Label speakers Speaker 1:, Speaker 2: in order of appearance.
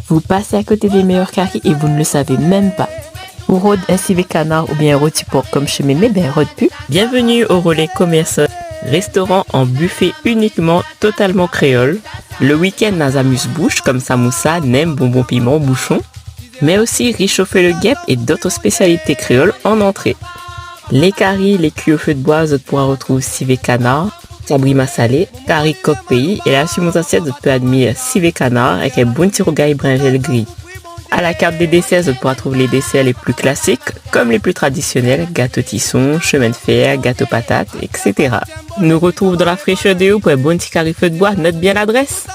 Speaker 1: Vous passez à côté des meilleurs caries et vous ne le savez même pas. Ou rôde un civet canard ou bien un rôti porc comme chez Mémé, ben rôde plus.
Speaker 2: Bienvenue au Relais Commerce, restaurant en buffet uniquement totalement créole. Le week-end, nous amuse-bouche comme samoussa, nem, bonbon piment, bouchon. Mais aussi réchauffer le guêpe et d'autres spécialités créoles en entrée. Les caries, les cuits au feu de bois, vous pourrez retrouver civet canard, sabrima salé, carie coq pays et là sur mon assiette, vous pouvez admirer civet canard avec un bon tirogaille brinjel gris. À la carte des desserts, vous pourrez trouver les desserts les plus classiques comme les plus traditionnels, gâteau tisson, chemin de fer, gâteau patate, etc. Nous retrouvons dans la fraîcheur de haut pour un bon petit carré feu de bois, note bien l'adresse.